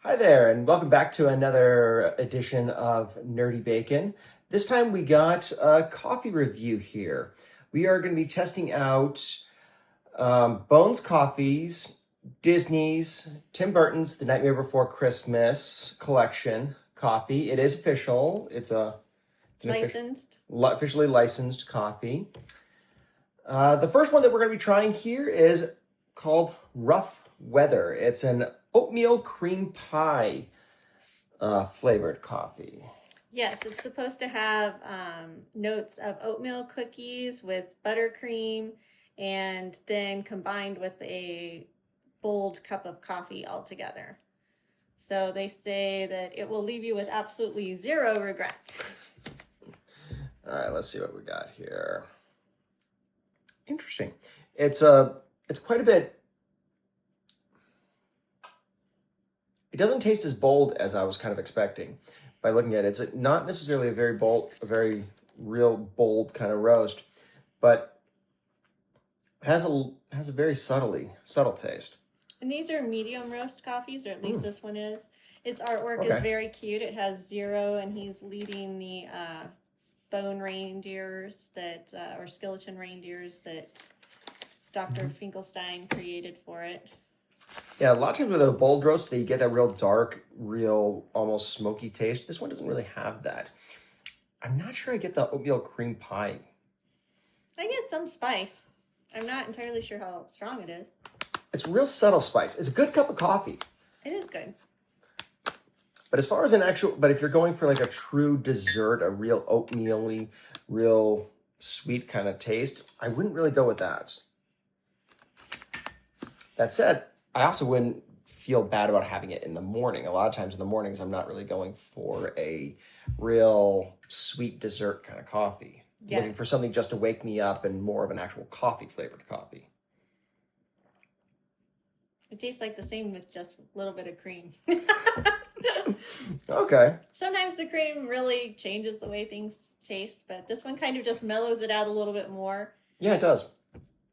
Hi there, and welcome back to another edition of Nerdy Bacon. This time we got a coffee review here. We are going to be testing out Bones Coffee's, Disney's, Tim Burton's The Nightmare Before Christmas collection coffee. It is official. It's an Licensed. officially licensed coffee. The first one that we're going to be trying here is called Rough Weather. It's an oatmeal cream pie flavored coffee. Yes, it's supposed to have notes of oatmeal cookies with buttercream and then combined with a bold cup of coffee altogether. So they say that it will leave you with absolutely zero regrets. All right, let's see what we got here. Interesting. It's quite a bit. It doesn't taste as bold as I was kind of expecting by looking at it. It's not necessarily a very real bold kind of roast, but it has a very subtle taste. And these are medium roast coffees, or at least this one is. Its artwork is Okay. very cute. It has Zero, and he's leading the bone reindeers that, or skeleton reindeers that Dr. Finkelstein created for it. Yeah, a lot of times with a bold roast, you get that real dark, real almost smoky taste. This one doesn't really have that. I'm not sure I get the oatmeal cream pie. I get some spice. I'm not entirely sure how strong it is. It's real subtle spice. It's a good cup of coffee. It is good. But as far as but if you're going for like a true dessert, a real oatmeal-y, real sweet kind of taste, I wouldn't really go with that. That said, I also wouldn't feel bad about having it in the morning. A lot of times in the mornings, I'm not really going for a real sweet dessert kind of coffee. Yeah. Looking for something just to wake me up and more of an actual coffee flavored coffee. It tastes like the same with just a little bit of cream. Okay. Sometimes the cream really changes the way things taste, but this one kind of just mellows it out a little bit more. Yeah, it does.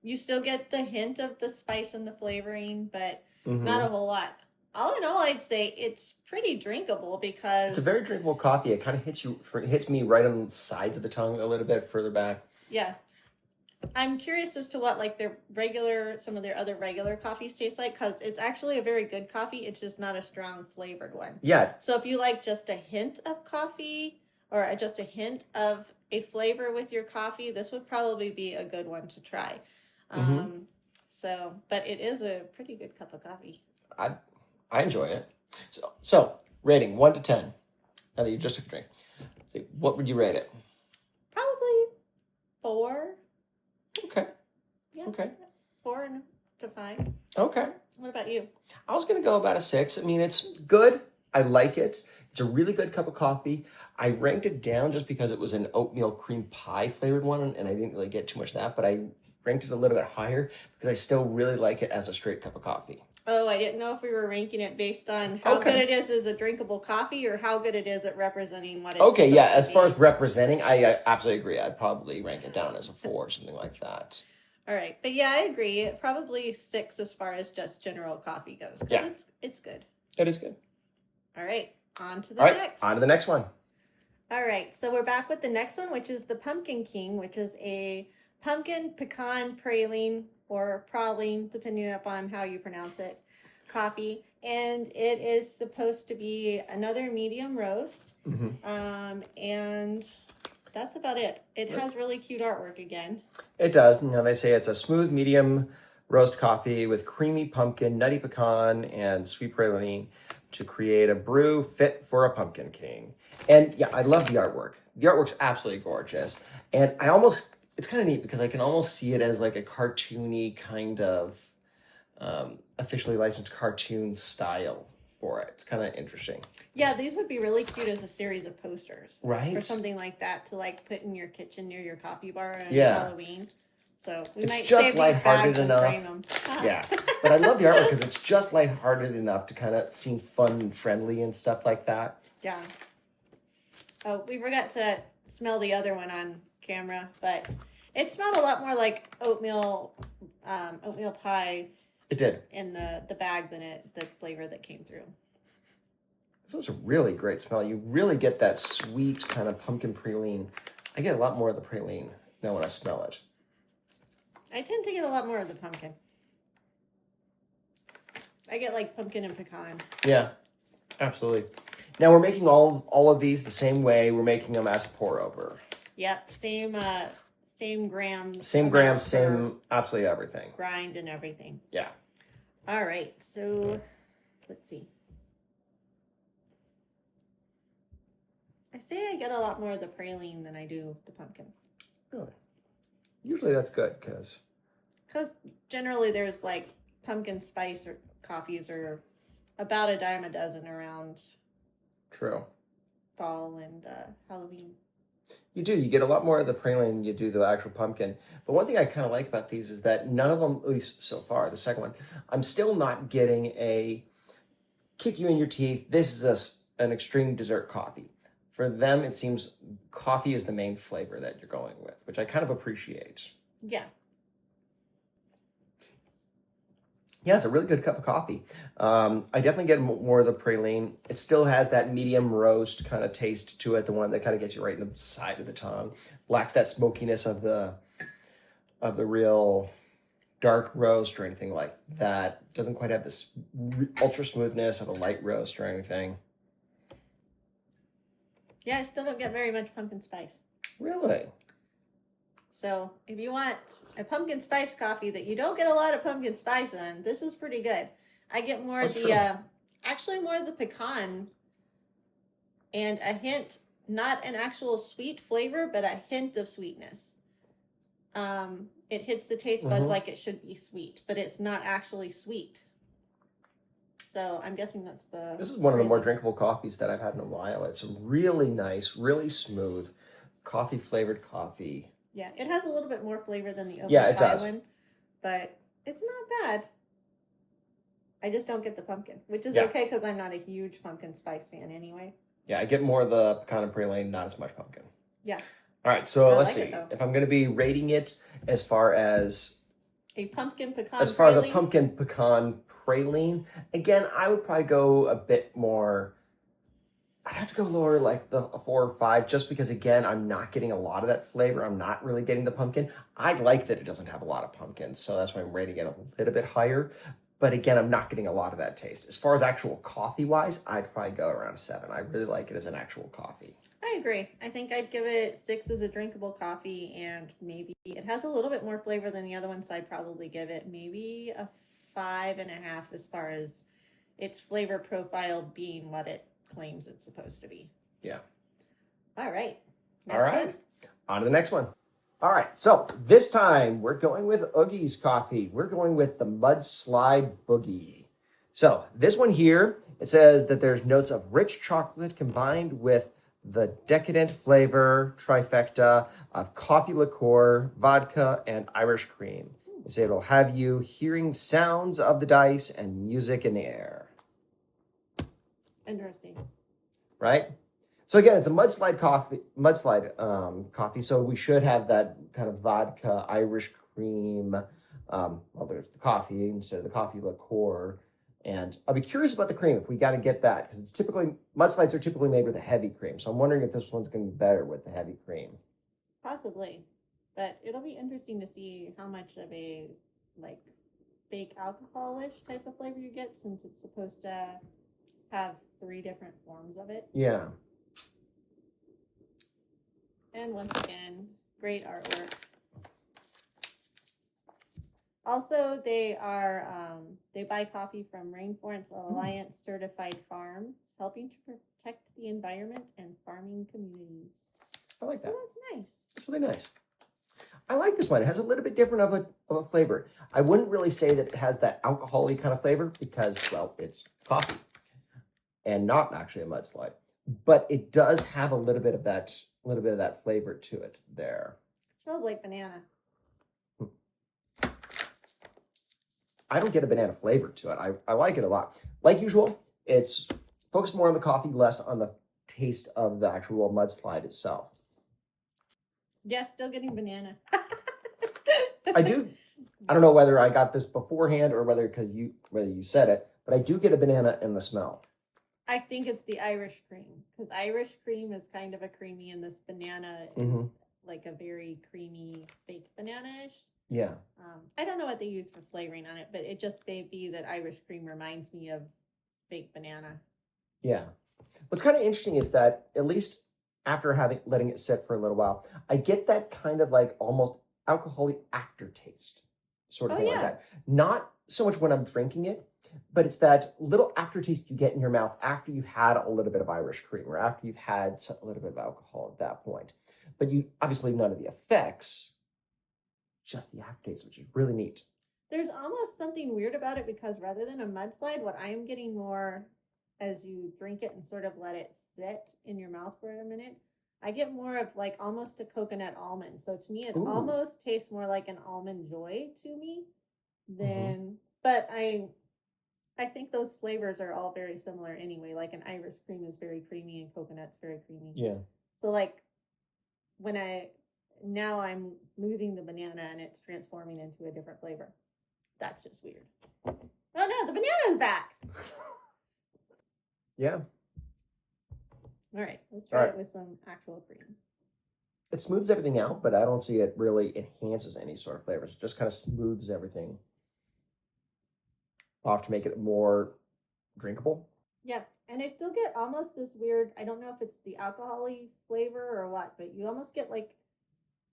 You still get the hint of the spice and the flavoring, but Mm-hmm. not a whole lot. All in all, I'd say it's pretty drinkable because It's a very drinkable coffee. It kind of hits me right on the sides of the tongue a little bit further back. yeah. I'm curious as to what like some of their other regular coffees taste like, because it's actually a very good coffee. It's just not a strong flavored one. Yeah. So if you like just a hint of coffee or just a hint of a flavor with your coffee, this would probably be a good one to try. Mm-hmm. But it is a pretty good cup of coffee. I enjoy it. So rating 1 to 10. Now that you just took a drink, what would you rate it? Probably 4. Okay. Yeah. Okay. 4 to 5. Okay. What about you? I was gonna go about a 6. I mean, it's good. I like it. It's a really good cup of coffee. I ranked it down just because it was an oatmeal cream pie flavored one, and I didn't really get too much of that. But I ranked it a little bit higher because I still really like it as a straight cup of coffee. Oh, I didn't know if we were ranking it based on how Okay. good it is as a drinkable coffee or how good it is at representing what it's Okay, yeah. supposed to As far be. as representing, I absolutely agree. I'd probably rank it down as a 4 or something like that. All right. But yeah, I agree. Probably 6 as far as just general coffee goes. 'Cause Yeah. it's good. It is good. All right. On to the All right, next. on to the next one. All right. So we're back with the next one, which is the Pumpkin King, which is a pumpkin pecan praline or praline, depending upon how you pronounce it, coffee. And it is supposed to be another medium roast. Mm-hmm. And that's about it. It has really cute artwork again. It does. You know, they say it's a smooth medium roast coffee with creamy pumpkin, nutty pecan, and sweet praline to create a brew fit for a pumpkin king. And yeah, I love the artwork. The artwork's absolutely gorgeous. And it's kind of neat because I can almost see it as like a cartoony kind of officially licensed cartoon style for it. It's kind of interesting. Yeah, these would be really cute as a series of posters. Right. Or something like that to like put in your kitchen near your coffee bar on Yeah. Halloween. So we It's might just save these lighthearted bags and enough. frame them. Yeah, but I love the artwork because it's just lighthearted enough to kind of seem fun and friendly and stuff like that. Yeah. Oh, we forgot to smell the other one on camera, but it smelled a lot more like oatmeal pie It did. in the bag than the flavor that came through. This is a really great smell. You really get that sweet kind of pumpkin praline. I get a lot more of the praline now when I smell it. I tend to get a lot more of the pumpkin. I get like pumpkin and pecan. Yeah, absolutely. Now we're making all of these the same way. We're making them as pour over. Yep, same grams. Same grams, same absolutely everything. Grind and everything. Yeah. All right, so let's see. I say I get a lot more of the praline than I do the pumpkin. Really? Usually that's good because generally there's like pumpkin spice or coffees are about a dime a dozen around true. fall and Halloween. You do. You get a lot more of the praline than you do the actual pumpkin. But one thing I kind of like about these is that none of them, at least so far, the second one, I'm still not getting a kick you in your teeth. This is an extreme dessert coffee. For them, it seems coffee is the main flavor that you're going with, which I kind of appreciate. Yeah. Yeah, it's a really good cup of coffee. I definitely get more of the praline. It still has that medium roast kind of taste to it, the one that kind of gets you right in the side of the tongue. Lacks that smokiness of the real dark roast or anything like that. Doesn't quite have this ultra smoothness of a light roast or anything. Yeah, I still don't get very much pumpkin spice. Really? So if you want a pumpkin spice coffee that you don't get a lot of pumpkin spice in, this is pretty good. I get more of the, actually more of the pecan and a hint, not an actual sweet flavor, but a hint of sweetness. It hits the taste buds like it should be sweet, but it's not actually sweet. So I'm guessing that's the... This is one of the more drinkable coffees that I've had in a while. It's really nice, really smooth, coffee-flavored coffee. Yeah, it has a little bit more flavor than the it does. one, but it's not bad. I just don't get the pumpkin, which is okay because I'm not a huge pumpkin spice fan anyway. Yeah, I get more of the pecan and praline, not as much pumpkin. Yeah. All right, so let's see. It, if I'm going to be rating it as far as a pumpkin pecan as far as a pumpkin pecan praline, again, I would probably go a bit more. I'd have to go lower, like a 4 or 5, just because, again, I'm not getting a lot of that flavor. I'm not really getting the pumpkin. I like that it doesn't have a lot of pumpkin, so that's why I'm rating it a little bit higher. But again, I'm not getting a lot of that taste. As far as actual coffee-wise, I'd probably go around a 7. I really like it as an actual coffee. I agree. I think I'd give it 6 as a drinkable coffee, and maybe it has a little bit more flavor than the other ones, so I'd probably give it maybe a 5.5 as far as its flavor profile being what it claims it's supposed to be. Yeah. All right. All right. On to the next one. All right. So this time we're going with Oogie's coffee. We're going with the Mudslide Boogie. So this one here, it says that there's notes of rich chocolate combined with the decadent flavor trifecta of coffee liqueur, vodka, and Irish cream. They say it'll have you hearing sounds of the dice and music in the air. Interesting. Right? So again, it's a mudslide coffee. So we should have that kind of vodka, Irish cream. Well, there's the coffee instead of the coffee liqueur. And I'll be curious about the cream if we got to get that, because it's typically, mudslides are typically made with a heavy cream. So I'm wondering if this one's going to be better with the heavy cream. Possibly. But it'll be interesting to see how much of a like fake alcoholish type of flavor you get, since it's supposed to have 3 different forms of it. Yeah. And once again, great artwork. Also, they buy coffee from Rainforest Alliance certified farms, helping to protect the environment and farming communities. I like that. So that's nice. It's really nice. I like this one. It has a little bit different of a flavor. I wouldn't really say that it has that alcohol-y kind of flavor because, well, it's coffee and not actually a mudslide. But it does have a little bit of that flavor to it there. It smells like banana. I don't get a banana flavor to it. I like it a lot. Like usual, it's focused more on the coffee, less on the taste of the actual mudslide itself. Yeah, still getting banana. I don't know whether I got this beforehand or whether you said it, but I do get a banana in the smell. I think it's the Irish cream because Irish cream is kind of a creamy, and this banana is Mhm. like a very creamy fake banana-ish. Yeah. I don't know what they use for flavoring on it, but it just may be that Irish cream reminds me of fake banana. Yeah. What's kind of interesting is that at least after letting it sit for a little while, I get that kind of like almost alcoholic aftertaste, sort of Oh thing like yeah, that. Not so much when I'm drinking it, but it's that little aftertaste you get in your mouth after you've had a little bit of Irish cream or after you've had a little bit of alcohol at that point. But you obviously none of the effects, just the aftertaste, which is really neat. there's almost something weird about it because rather than a mudslide, what I am getting more as you drink it and sort of let it sit in your mouth for a minute, I get more of like almost a coconut almond. So to me, it Ooh. almost tastes more like an almond joy to me Hmm. than. But I think those flavors are all very similar anyway. Like an Irish cream is very creamy and coconut's very creamy. Yeah. So like when I now I'm losing the banana and it's transforming into a different flavor. That's just weird. Oh no, the banana's back. Yeah. All right, let's All try right. it with some actual cream. It smooths everything out, but I don't see it really enhances any sort of flavors. It just kind of smooths everything off to make it more drinkable. Yeah, and I still get almost this weird. I don't know if it's the alcohol-y flavor or what, but you almost get like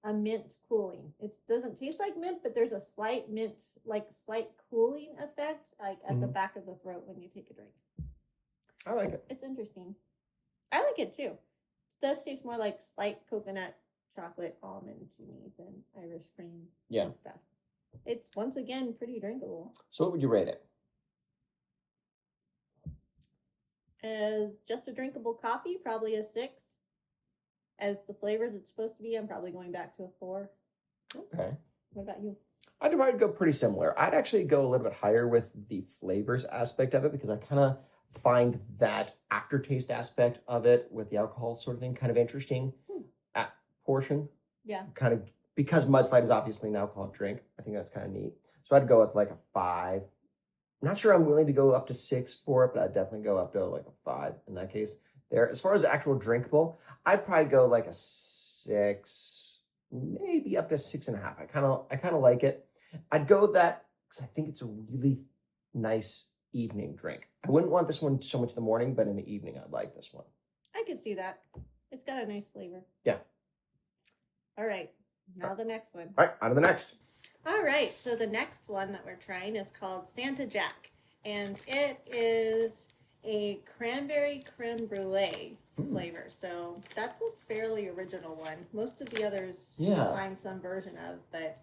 a mint cooling. It doesn't taste like mint, but there's a slight mint, like slight cooling effect, like at the Mhm. back of the throat when you take a drink. I like it. It's interesting. I like it too. It does taste more like slight coconut chocolate almond to me than Irish cream Yeah. and stuff. It's once again pretty drinkable. So what would you rate it? As just a drinkable coffee, probably a 6. As the flavors it's supposed to be, I'm probably going back to a 4. Okay. What about you? I'd probably go pretty similar. I'd actually go a little bit higher with the flavors aspect of it because I kind of find that aftertaste aspect of it with the alcohol sort of thing kind of interesting. At portion, Yeah. kind of because mudslide is obviously an alcoholic drink. I think that's kind of neat. So I'd go with like a 5. Not sure I'm willing to go up to 6 for it, but I'd definitely go up to like a 5 in that case. There, as far as actual drinkable, I'd probably go like a 6, maybe up to 6.5. I kind of like it. I'd go with that because I think it's a really nice evening drink. I wouldn't want this one so much in the morning, but in the evening, I'd like this one. I can see that. It's got a nice flavor. Yeah. All right. Now the next one. All right, on to the next. All right. So the next one that we're trying is called Santa Jack. And it is a cranberry creme brulee flavor. So that's a fairly original one. Most of the others you'll find some version of, but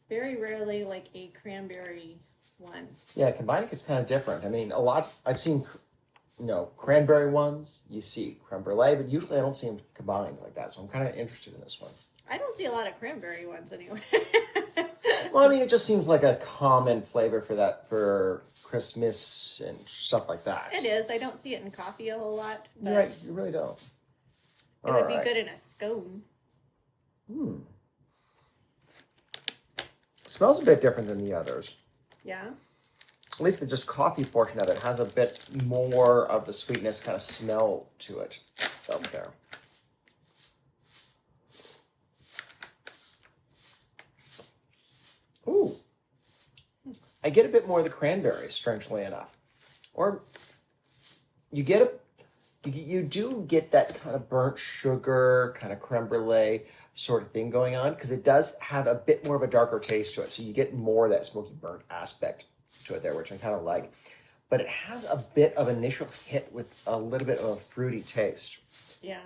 very rarely like a cranberry one. Yeah, combining it's kind of different. I mean, I've seen, cranberry ones. You see creme brulee, but usually I don't see them combined like that. So I'm kind of interested in this one. I don't see a lot of cranberry ones anyway. Well, I mean, it just seems like a common flavor for Christmas and stuff like that. It is. I don't see it in coffee a whole lot. But You're right. You really don't. It would be good in a scone. Smells a bit different than the others. Yeah. At least the just coffee portion of it has a bit more of the sweetness kind of smell to it. So there. Ooh. I get a bit more of the cranberry, strangely enough. Or you do get that kind of burnt sugar, kind of creme brulee sort of thing going on because it does have a bit more of a darker taste to it. So you get more of that smoky burnt aspect to it there, which I kind of like. But it has a bit of initial hit with a little bit of a fruity taste. Yeah.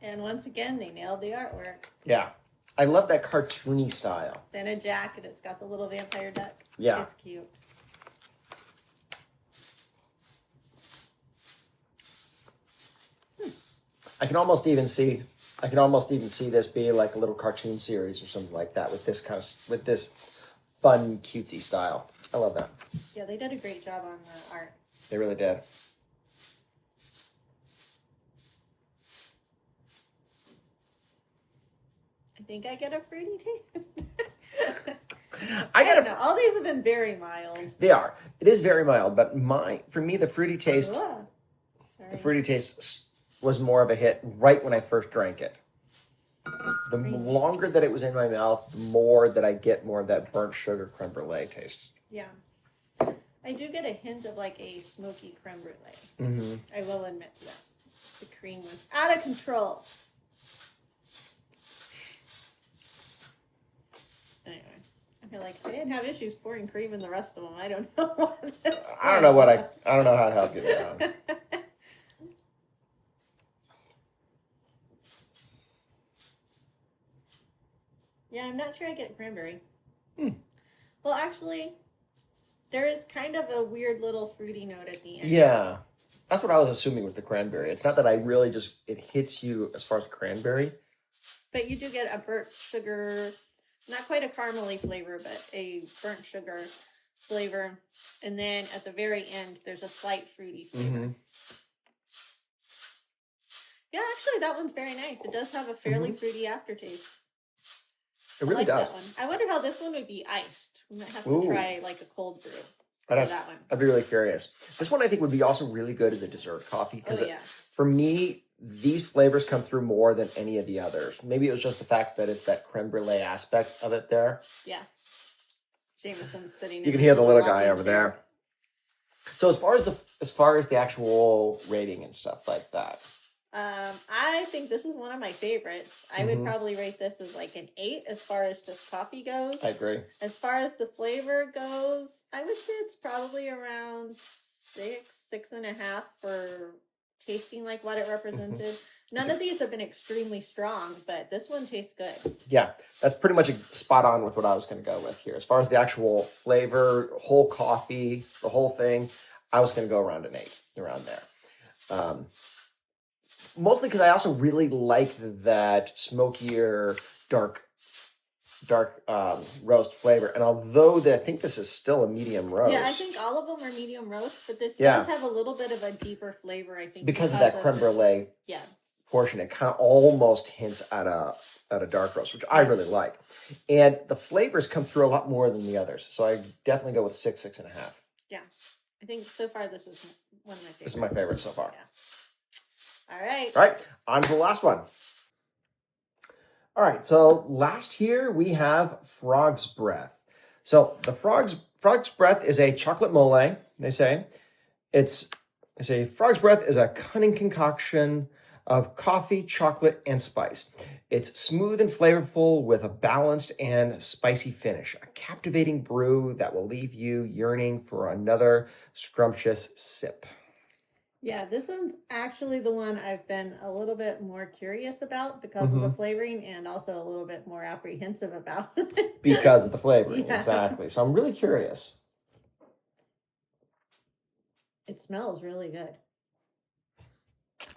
And once again, they nailed the artwork. Yeah. I love that cartoony style. Santa Jack, and it's got the little vampire duck. Yeah. It's cute. I can almost even see this be like a little cartoon series or something like that with this fun cutesy style. I love that. Yeah, they did a great job on the art. They really did. I think I get a fruity taste. I don't gotta. know. All these have been very mild. They are. It is very mild, but for me, the fruity taste, Ugh. Sorry. the fruity taste was more of a hit right when I first drank it. The creamy. longer that it was in my mouth, the more that I get more of that burnt sugar creme brulee taste. Yeah. I do get a hint of like a smoky creme brulee. Mm-hmm. I will admit to that. The cream was out of control. Anyway, I feel like I didn't have issues pouring cream in the rest of them. I don't know what that's I don't know I don't know how to help you there. Yeah, I'm not sure I get cranberry. Hmm. Well, actually, there is kind of a weird little fruity note at the end. Yeah. That's what I was assuming with the cranberry. It's not that I really it hits you as far as cranberry. But you do get a burnt sugar, not quite a caramely flavor, but a burnt sugar flavor. And then at the very end, there's a slight fruity flavor. Mm-hmm. Yeah, actually, that one's very nice. It does have a fairly fruity aftertaste. It really I like does. That one. I wonder how this one would be iced. We might have to Ooh. try like a cold brew for that one. I'd be really curious. This one I think would be also really good as a dessert coffee because for me, these flavors come through more than any of the others. Maybe it was just the fact that it's that creme brulee aspect of it there. Yeah. Jameson's sitting. You can hear the little guy over there. So as far as the actual rating and stuff like that. I think this is one of my favorites. I would probably rate this as like an 8 as far as just coffee goes. I agree. As far as the flavor goes, I would say it's probably around 6.5 for tasting like what it represented. None of these have been extremely strong, but this one tastes good. Yeah, that's pretty much spot on with what I was going to go with here. As far as the actual flavor, whole coffee, the whole thing, I was going to go around an 8, around there. Mostly because I also really like that smokier, dark roast flavor. And although I think this is still a medium roast. Yeah, I think all of them are medium roast, but this does have a little bit of a deeper flavor, I think. Because of that creme brulee portion, it kind of almost hints at a dark roast, which I really like. And the flavors come through a lot more than the others. So I definitely go with 6.5. Yeah. I think so far this is one of my favorites. This is my favorite so far. Yeah. All right. All right, on to the last one. All right, so last here we have Frog's Breath. So the Frog's Breath is a chocolate mole, they say. Frog's Breath is a cunning concoction of coffee, chocolate, and spice. It's smooth and flavorful with a balanced and spicy finish. A captivating brew that will leave you yearning for another scrumptious sip. Yeah, this one's actually the one I've been a little bit more curious about because of the flavoring and also a little bit more apprehensive about. Because of the flavoring, exactly. So I'm really curious. It smells really good.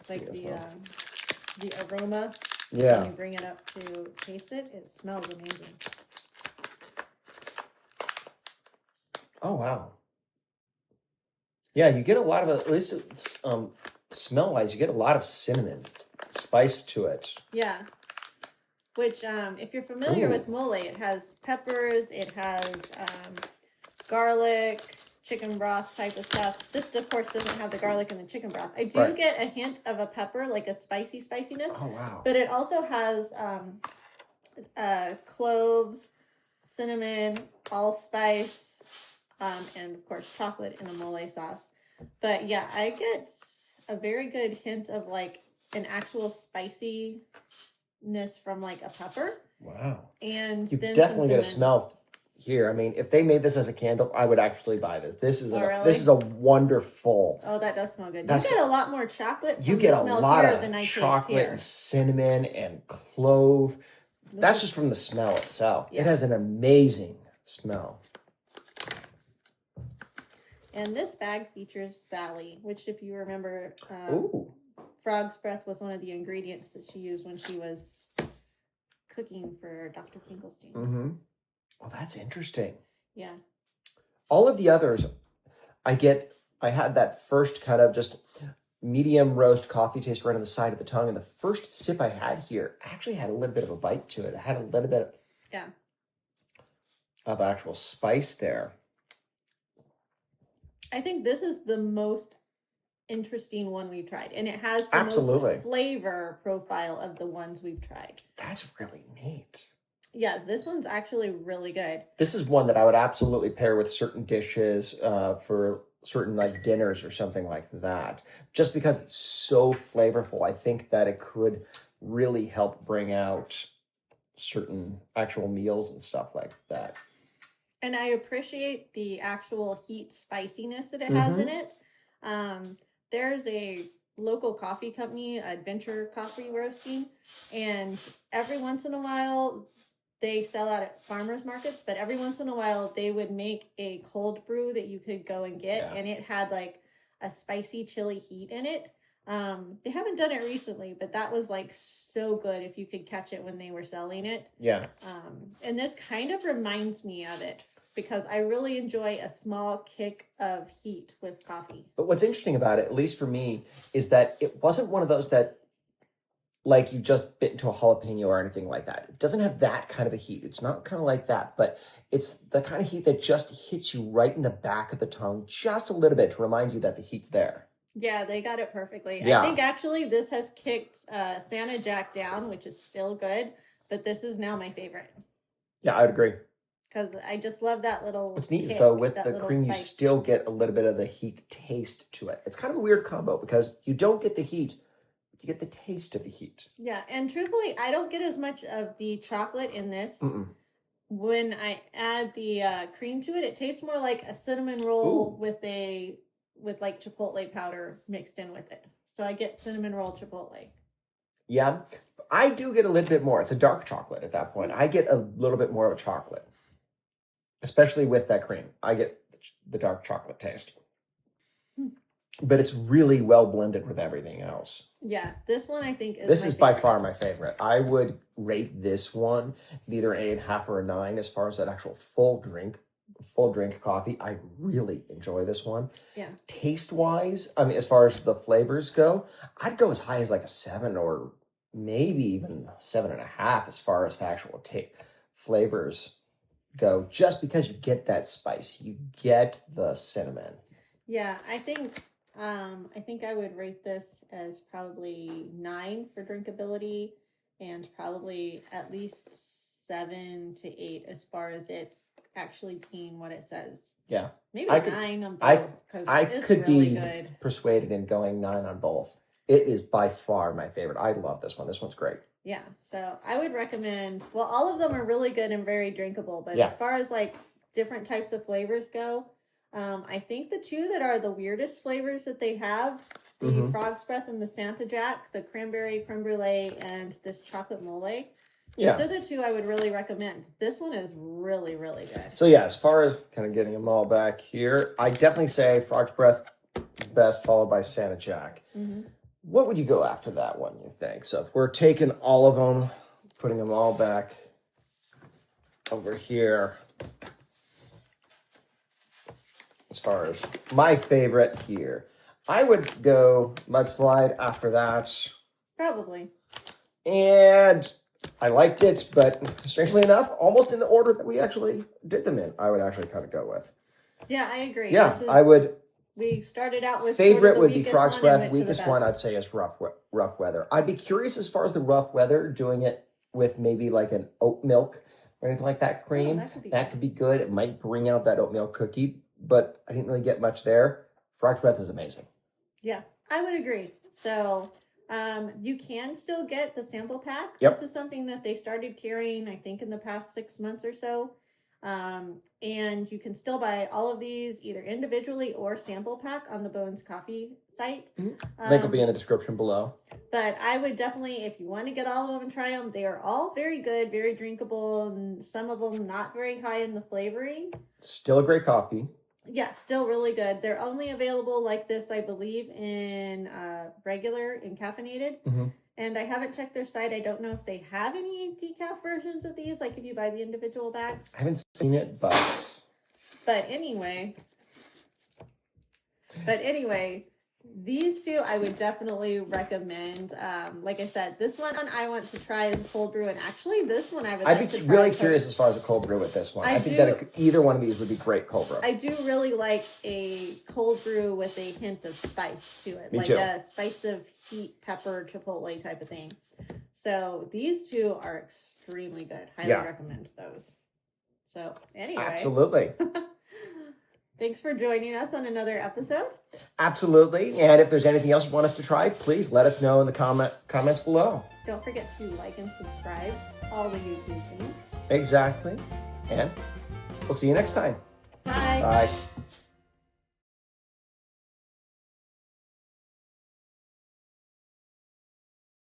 Like the aroma. Yeah. When you bring it up to taste it, it smells amazing. Oh, wow. Yeah, you get a lot of, at least smell-wise, you get a lot of cinnamon spice to it. Yeah. Which, if you're familiar with mole, it has peppers, it has garlic, chicken broth type of stuff. This, of course, doesn't have the garlic and the chicken broth. I do get a hint of a pepper, like a spiciness. Oh, wow. But it also has cloves, cinnamon, allspice, and of course chocolate in the mole sauce. But yeah, I get a very good hint of like an actual spiciness from like a pepper. Wow. And you then definitely get a smell here. I mean, if they made this as a candle, I would actually buy this. This is a wonderful. Oh, that does smell good. You get a lot more chocolate. You get a lot of chocolate and cinnamon and clove. That's just from the smell itself. Yeah. It has an amazing smell. And this bag features Sally, which, if you remember, Frog's Breath was one of the ingredients that she used when she was cooking for Dr. Finkelstein. Mm-hmm. Oh, that's interesting. Yeah. All of the others, I had that first kind of just medium roast coffee taste right on the side of the tongue. And the first sip I had here actually had a little bit of a bite to it. I had a little bit. of actual spice there. I think this is the most interesting one we've tried, and it has the Absolutely. most flavor profile of the ones we've tried. That's really neat. Yeah, this one's actually really good. This is one that I would absolutely pair with certain dishes for certain like dinners or something like that. Just because it's so flavorful, I think that it could really help bring out certain actual meals and stuff like that. And I appreciate the actual heat spiciness that it has in it. There's a local coffee company, Adventure Coffee Roasting, and every once in a while they sell out at farmers markets, but every once in a while they would make a cold brew that you could go and get, and it had like a spicy chili heat in it. They haven't done it recently, but that was like so good if you could catch it when they were selling it. Yeah. And this kind of reminds me of it because I really enjoy a small kick of heat with coffee. But what's interesting about it, at least for me, is that it wasn't one of those that like you just bit into a jalapeno or anything like that. It doesn't have that kind of a heat. It's not kind of like that, but it's the kind of heat that just hits you right in the back of the tongue just a little bit to remind you that the heat's there. Yeah, they got it perfectly. Yeah. I think actually this has kicked Santa Jack down, which is still good, but this is now my favorite. Yeah, I would agree. Because I just love that little What's neat is kick, though with that the little cream, you spice. still get a little bit of the heat taste to it. It's kind of a weird combo because you don't get the heat, but you get the taste of the heat. Yeah, and truthfully, I don't get as much of the chocolate in this. When I add the cream to it, it tastes more like a cinnamon roll with like chipotle powder mixed in with it. So I get cinnamon roll chipotle. Yeah, I do get a little bit more. It's a dark chocolate at that point. I get a little bit more of a chocolate, especially with that cream. I get the dark chocolate taste. But it's really well blended with everything else. Yeah, this one I think is This is by far my favorite. I would rate this one either an 8.5 or a 9 as far as that actual full drink coffee. I really enjoy this one. Yeah. Taste wise, I mean, as far as the flavors go, I'd go as high as like a 7 or maybe even 7.5 as far as the actual flavors go, just because you get that spice, you get the cinnamon. Yeah, I think I would rate this as probably 9 for drinkability and probably at least 7 to 8 as far as it actually being what it says. Yeah. Maybe 9 on both because it's could really be good. Persuaded in going 9 on both. It is by far my favorite. I love this one. This one's great. Yeah, so I would recommend, well, all of them are really good and very drinkable, but as far as like different types of flavors go, I think the two that are the weirdest flavors that they have, the Frog's Breath and the Santa Jack, the cranberry creme brulee and this chocolate mole. Yeah. Those are the two I would really recommend. This one is really, really good. So yeah, as far as kind of getting them all back here, I definitely say Frog's Breath best, followed by Santa Jack. What would you go after that one, you think? So if we're taking all of them, putting them all back over here, as far as my favorite here, I would go Mudslide after that. Probably. And I liked it, but strangely enough, almost in the order that we actually did them in, I would actually kind of go with. Yeah, I agree. Yeah, I would. We started out with favorite would be Frog's Breath. Weakest one I'd say is Rough Weather. I'd be curious as far as the Rough Weather, doing it with maybe like an oat milk or anything like that cream. That could be good. It might bring out that oatmeal cookie, but I didn't really get much there. Frog's Breath is amazing. Yeah, I would agree. So you can still get the sample pack. Yep. This is something that they started carrying, I think, in the past 6 months or so. And you can still buy all of these either individually or sample pack on the Bones Coffee site. Link will be in the description below. But I would definitely, if you want to get all of them and try them, they are all very good, very drinkable, and some of them not very high in the flavoring. Still a great coffee. Yeah, still really good. They're only available like this, I believe, in regular and caffeinated. And I haven't checked their site. I don't know if they have any decaf versions of these, like if you buy the individual bags. I haven't seen it, but anyway, These two I would definitely recommend. Like I said, this one I want to try as a cold brew, and actually this one I would I'd like be to try really cold- curious as far as a cold brew with this one. I I think do- that either one of these would be great cold brew. I do really like a cold brew with a hint of spice to it, Me like too. a spice of heat, pepper, chipotle type of thing. So these two are extremely good. Highly Yeah. recommend those. So anyway, Absolutely. thanks for joining us on another episode. Absolutely. And if there's anything else you want us to try, please let us know in the comments below. Don't forget to like and subscribe. All the YouTube things. Exactly. And we'll see you next time. Bye. Bye.